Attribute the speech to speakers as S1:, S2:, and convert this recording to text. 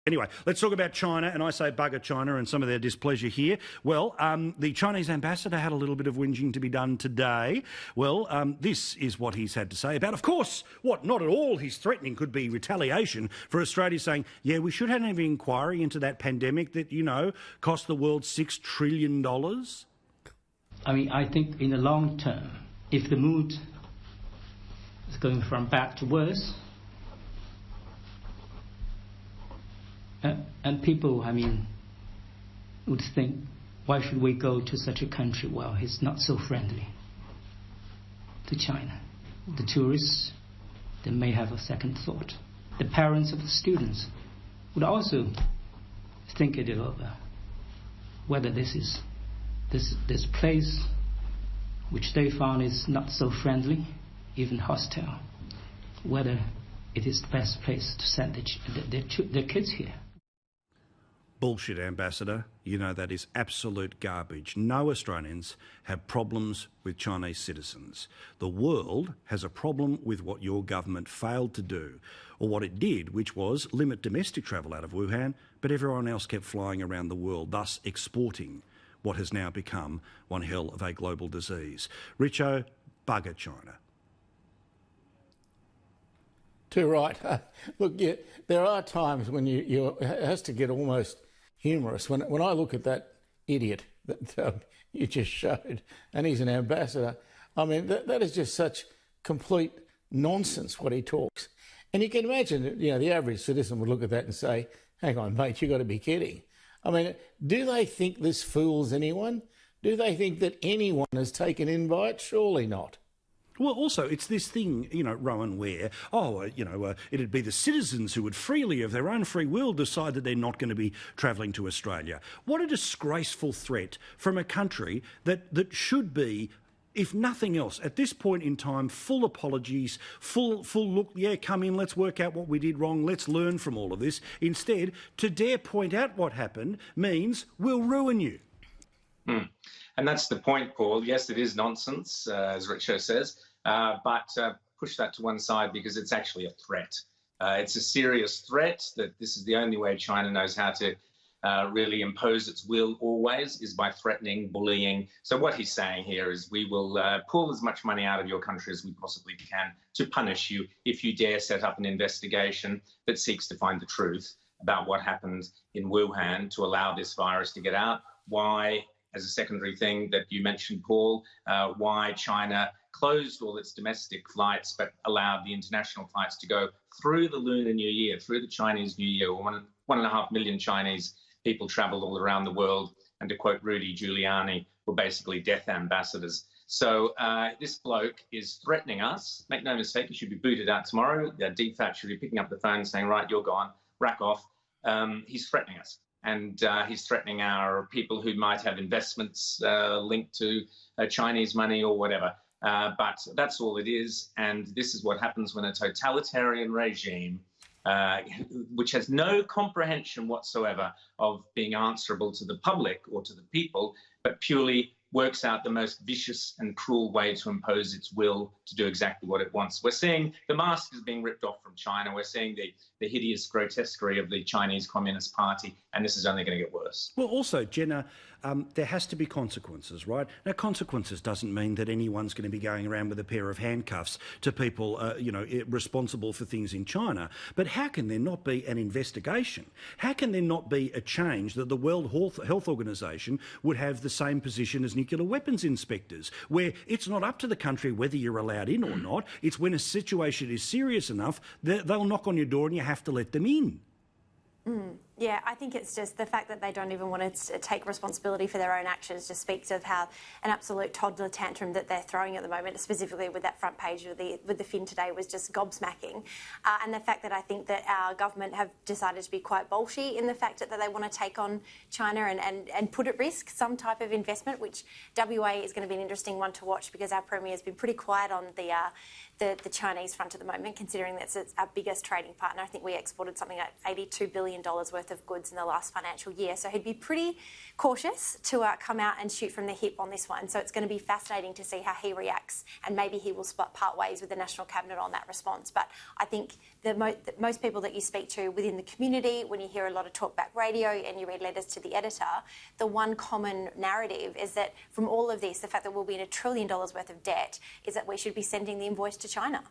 S1: Anyway, let's talk about China, and I say bugger China and some of their displeasure here. Well, the Chinese ambassador had a little bit of whinging to be done today. Well, this is what he's had to say about, of course, what not at all he's threatening could be retaliation for Australia saying, yeah, we should have an inquiry into that pandemic that, you know, cost the world $6 trillion.
S2: I mean, I think in the long term, if the mood is going from bad to worse, and people, I mean, would think, why should we go to such a country? Well, it's not so friendly to China. The tourists, they may have a second thought. The parents of the students would also think it over, whether this place, which they found is not so friendly, even hostile, whether it is the best place to send their kids here.
S1: Bullshit, Ambassador. You know that is absolute garbage. No Australians have problems with Chinese citizens. The world has a problem with what your government failed to do, or what it did, which was limit domestic travel out of Wuhan, but everyone else kept flying around the world, thus exporting what has now become one hell of a global disease. Richo, bugger China.
S3: Too right. Look, yeah, there are times when it has to get almost humorous. When I look at that idiot that you just showed, and he's an ambassador, I mean, that is just such complete nonsense what he talks. And you can imagine, you know, the average citizen would look at that and say, hang on, mate, you've got to be kidding. I mean, do they think this fools anyone? Do they think that anyone is taken in by it? Surely not.
S1: Well, also, it's this thing, you know, Rowan, where, it'd be the citizens who would freely, of their own free will, decide that they're not going to be travelling to Australia. What a disgraceful threat from a country that should be, if nothing else, at this point in time, full apologies, full look, yeah, come in, let's work out what we did wrong, let's learn from all of this. Instead, to dare point out what happened means we'll ruin you.
S4: And that's the point, Paul. Yes, it is nonsense, as Richo says. But push that to one side because it's actually a threat. It's a serious threat that this is the only way China knows how to really impose its will always, is by threatening, bullying. So what he's saying here is we will pull as much money out of your country as we possibly can to punish you if you dare set up an investigation that seeks to find the truth about what happened in Wuhan to allow this virus to get out. Why, as a secondary thing that you mentioned, Paul, why China closed all its domestic flights but allowed the international flights to go through the Lunar New Year, through the Chinese New Year. 1.5 million Chinese people travelled all around the world, and to quote Rudy Giuliani, were basically death ambassadors. So this bloke is threatening us. Make no mistake, he should be booted out tomorrow. DFAT should be picking up the phone saying, right, you're gone, rack off. He's threatening us. And he's threatening our people who might have investments linked to Chinese money or whatever. But that's all it is. And this is what happens when a totalitarian regime, which has no comprehension whatsoever of being answerable to the public or to the people, but purely works out the most vicious and cruel way to impose its will to do exactly what it wants. We're seeing the mask is being ripped off from China. We're seeing the hideous grotesquery of the Chinese Communist Party, and this is only going to get worse.
S1: Well, also, Jenna, there has to be consequences, right? Now, consequences doesn't mean that anyone's going to be going around with a pair of handcuffs to people, responsible for things in China. But how can there not be an investigation? How can there not be a change that the World Health Organization would have the same position as nuclear weapons inspectors, where it's not up to the country whether you're allowed in or not. It's when a situation is serious enough, they'll knock on your door and you have to let them in.
S5: Yeah, I think it's just the fact that they don't even want to take responsibility for their own actions just speaks of how an absolute toddler tantrum that they're throwing at the moment, specifically with that front page with the Fin today, was just gobsmacking. And the fact that I think that our government have decided to be quite bolshy in the fact that they want to take on China and put at risk some type of investment, which WA is going to be an interesting one to watch because our Premier has been pretty quiet on the Chinese front at the moment, considering that's our biggest trading partner. I think we exported something like $82 billion worth worth of goods in the last financial year. So he'd be pretty cautious to come out and shoot from the hip on this one. So it's going to be fascinating to see how he reacts, and maybe he will part ways with the National Cabinet on that response. But I think most people that you speak to within the community, when you hear a lot of talkback radio and you read letters to the editor, the one common narrative is that from all of this, the fact that we'll be in $1 trillion worth of debt is that we should be sending the invoice to China.